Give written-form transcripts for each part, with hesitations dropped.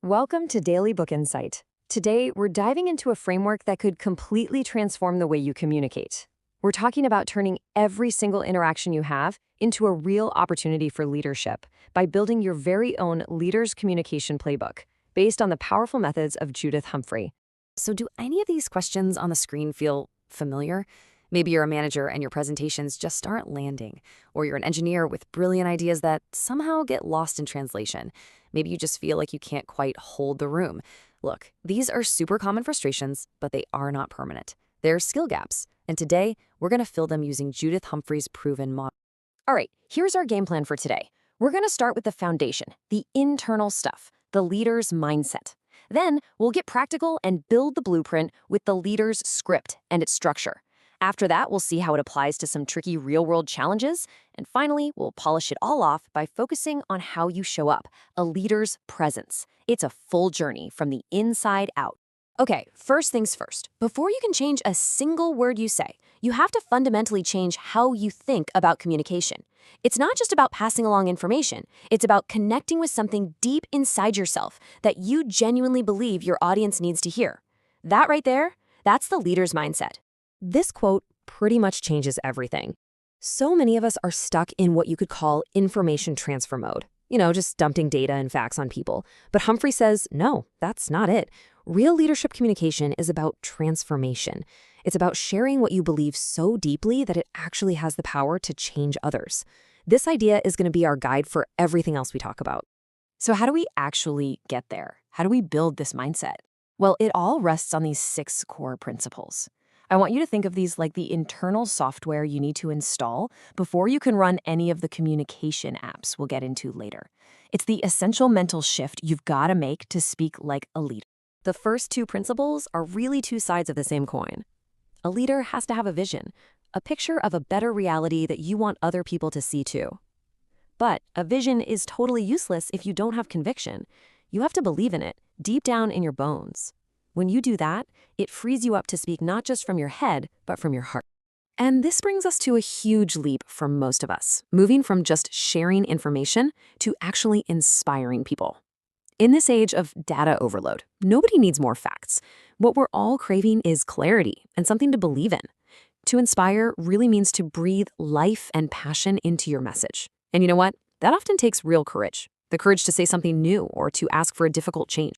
Welcome to Daily Book Insight. Today, we're diving into a framework that could completely transform the way you communicate. We're talking about turning every single interaction you have into a real opportunity for leadership by building your very own leader's communication playbook based on the powerful methods of Judith Humphrey. So do any of these questions on the screen feel familiar? Maybe you're a manager and your presentations just aren't landing, or you're an engineer with brilliant ideas that somehow get lost in translation. Maybe you just feel like you can't quite hold the room. Look, these are super common frustrations, but they are not permanent. They're skill gaps, and today we're going to fill them using Judith Humphrey's proven model. All right, here's our game plan for today. We're going to start with the foundation, the internal stuff, the leader's mindset. Then we'll get practical and build the blueprint with the leader's script and its structure. After that, we'll see how it applies to some tricky real-world challenges. And finally, we'll polish it all off by focusing on how you show up, a leader's presence. It's a full journey from the inside out. Okay, first things first. Before you can change a single word you say, you have to fundamentally change how you think about communication. It's not just about passing along information. It's about connecting with something deep inside yourself that you genuinely believe your audience needs to hear. That right there, that's the leader's mindset. This quote pretty much changes everything. So many of us are stuck in what you could call information transfer mode. Just dumping data and facts on people. But Humphrey says, no, that's not it. Real leadership communication is about transformation. It's about sharing what you believe so deeply that it actually has the power to change others. This idea is going to be our guide for everything else we talk about. So how do we actually get there? How do we build this mindset? Well, it all rests on these 6 core principles. I want you to think of these like the internal software you need to install before you can run any of the communication apps we'll get into later. It's the essential mental shift you've got to make to speak like a leader. The first 2 principles are really 2 sides of the same coin. A leader has to have a vision, a picture of a better reality that you want other people to see too. But a vision is totally useless if you don't have conviction. You have to believe in it, deep down in your bones. When you do that, it frees you up to speak not just from your head, but from your heart. And this brings us to a huge leap for most of us, moving from just sharing information to actually inspiring people. In this age of data overload, nobody needs more facts. What we're all craving is clarity and something to believe in. To inspire really means to breathe life and passion into your message. And you know what? That often takes real courage. The courage to say something new or to ask for a difficult change.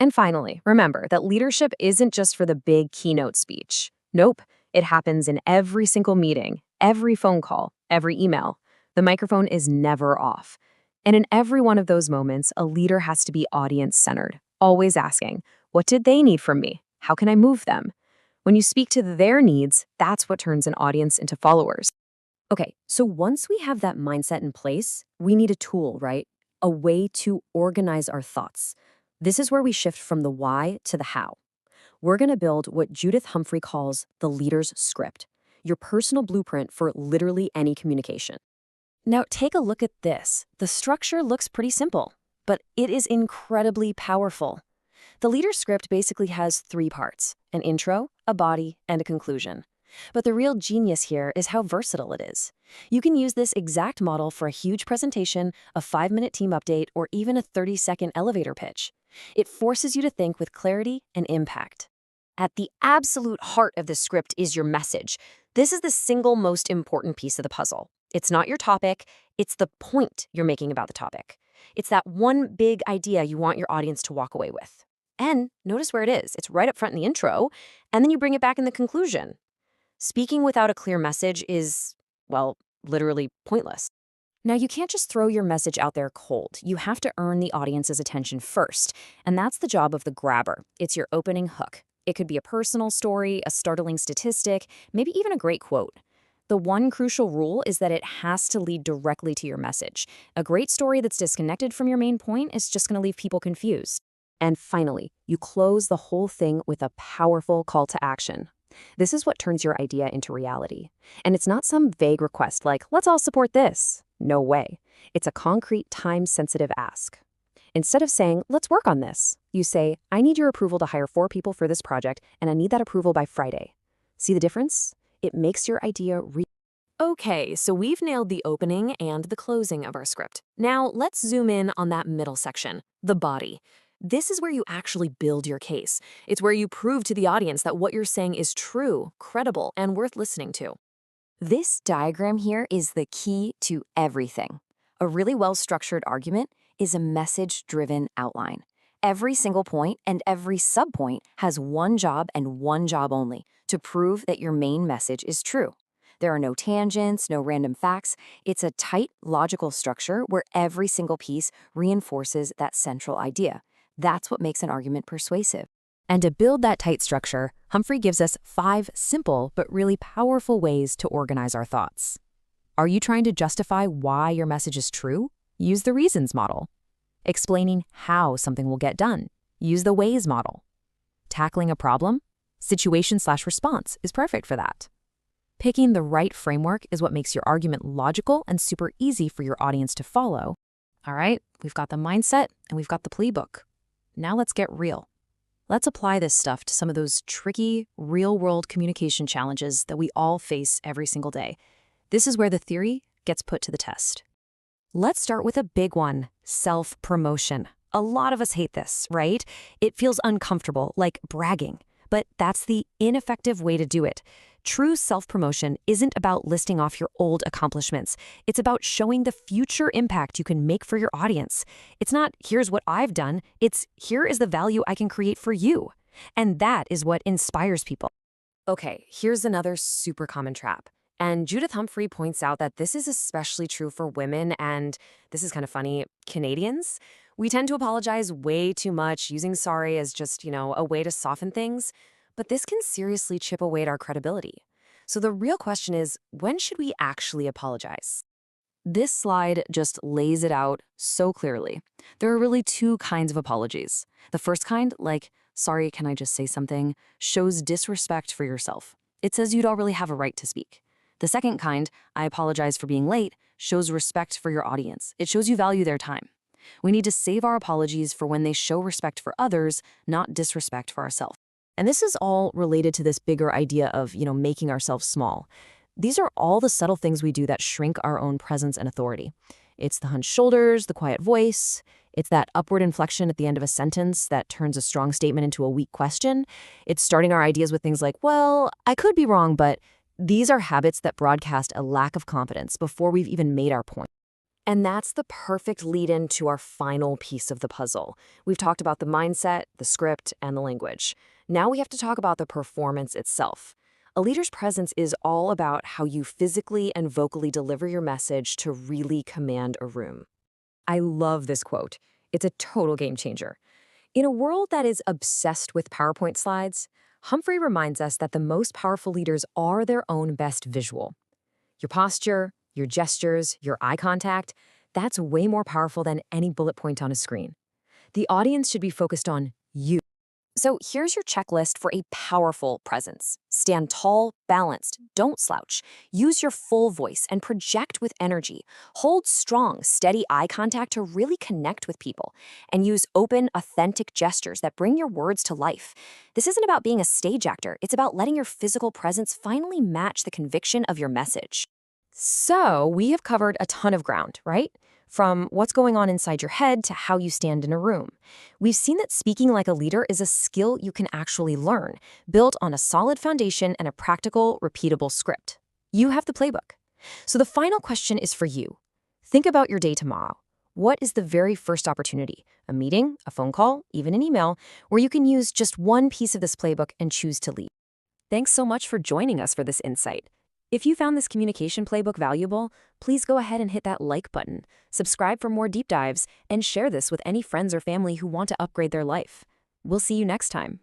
And finally, remember that leadership isn't just for the big keynote speech. Nope, it happens in every single meeting, every phone call, every email. The microphone is never off. And in every one of those moments, a leader has to be audience-centered, always asking, what did they need from me? How can I move them? When you speak to their needs, that's what turns an audience into followers. Okay, so once we have that mindset in place, we need a tool, right? A way to organize our thoughts. This is where we shift from the why to the how. We're going to build what Judith Humphrey calls the leader's script, your personal blueprint for literally any communication. Now, take a look at this. The structure looks pretty simple, but it is incredibly powerful. The leader's script basically has 3 parts, an intro, a body, and a conclusion. But the real genius here is how versatile it is. You can use this exact model for a huge presentation, a 5-minute team update, or even a 30-second elevator pitch. It forces you to think with clarity and impact. At the absolute heart of the script is your message. This is the single most important piece of the puzzle. It's not your topic, it's the point you're making about the topic. It's that one big idea you want your audience to walk away with. And notice where it is. It's right up front in the intro, and then you bring it back in the conclusion. Speaking without a clear message is, well, literally pointless. Now, you can't just throw your message out there cold. You have to earn the audience's attention first, and that's the job of the grabber. It's your opening hook. It could be a personal story, a startling statistic, maybe even a great quote. The one crucial rule is that it has to lead directly to your message. A great story that's disconnected from your main point is just going to leave people confused. And finally, you close the whole thing with a powerful call to action. This is what turns your idea into reality. And it's not some vague request like, let's all support this. No way. It's a concrete, time-sensitive ask. Instead of saying, let's work on this, you say, I need your approval to hire 4 people for this project, and I need that approval by Friday. See the difference? It makes your idea real. Okay, so we've nailed the opening and the closing of our script. Now let's zoom in on that middle section, the body. This is where you actually build your case. It's where you prove to the audience that what you're saying is true, credible, and worth listening to. This diagram here is the key to everything. A really well-structured argument is a message-driven outline. Every single point and every subpoint has one job and one job only, to prove that your main message is true. There are no tangents, no random facts. It's a tight, logical structure where every single piece reinforces that central idea. That's what makes an argument persuasive. And to build that tight structure, Humphrey gives us 5 simple but really powerful ways to organize our thoughts. Are you trying to justify why your message is true? Use the reasons model. Explaining how something will get done? Use the ways model. Tackling a problem? Situation/response is perfect for that. Picking the right framework is what makes your argument logical and super easy for your audience to follow. All right, we've got the mindset and we've got the playbook. Now let's get real. Let's apply this stuff to some of those tricky, real-world communication challenges that we all face every single day. This is where the theory gets put to the test. Let's start with a big one, self-promotion. A lot of us hate this, right? It feels uncomfortable, like bragging. But that's the ineffective way to do it. True self-promotion isn't about listing off your old accomplishments. It's about showing the future impact you can make for your audience. It's not, here's what I've done. It's, here is the value I can create for you. And that is what inspires people. Okay, here's another super common trap. And Judith Humphrey points out that this is especially true for women and, this is kind of funny, Canadians. We tend to apologize way too much, using sorry as just, a way to soften things. But this can seriously chip away at our credibility. So the real question is, when should we actually apologize? This slide just lays it out so clearly. There are really 2 kinds of apologies. The first kind, like, sorry, can I just say something, shows disrespect for yourself. It says you don't really have a right to speak. The second kind, I apologize for being late, shows respect for your audience. It shows you value their time. We need to save our apologies for when they show respect for others, not disrespect for ourselves. And this is all related to this bigger idea of, making ourselves small. These are all the subtle things we do that shrink our own presence and authority. It's the hunched shoulders, the quiet voice. It's that upward inflection at the end of a sentence that turns a strong statement into a weak question. It's starting our ideas with things like, well, I could be wrong, but these are habits that broadcast a lack of confidence before we've even made our point. And that's the perfect lead-in to our final piece of the puzzle. We've talked about the mindset, the script, and the language. Now we have to talk about the performance itself. A leader's presence is all about how you physically and vocally deliver your message to really command a room. I love this quote. It's a total game changer. In a world that is obsessed with PowerPoint slides, Humphrey reminds us that the most powerful leaders are their own best visual. Your posture, your gestures, your eye contact, that's way more powerful than any bullet point on a screen. The audience should be focused on you. So here's your checklist for a powerful presence. Stand tall, balanced, don't slouch. Use your full voice and project with energy. Hold strong, steady eye contact to really connect with people. And use open, authentic gestures that bring your words to life. This isn't about being a stage actor. It's about letting your physical presence finally match the conviction of your message. So we have covered a ton of ground, right? From what's going on inside your head to how you stand in a room. We've seen that speaking like a leader is a skill you can actually learn, built on a solid foundation and a practical, repeatable script. You have the playbook. So the final question is for you. Think about your day tomorrow. What is the very first opportunity? A meeting, a phone call, even an email, where you can use just one piece of this playbook and choose to lead. Thanks so much for joining us for this insight. If you found this communication playbook valuable, please go ahead and hit that like button, subscribe for more deep dives, and share this with any friends or family who want to upgrade their life. We'll see you next time.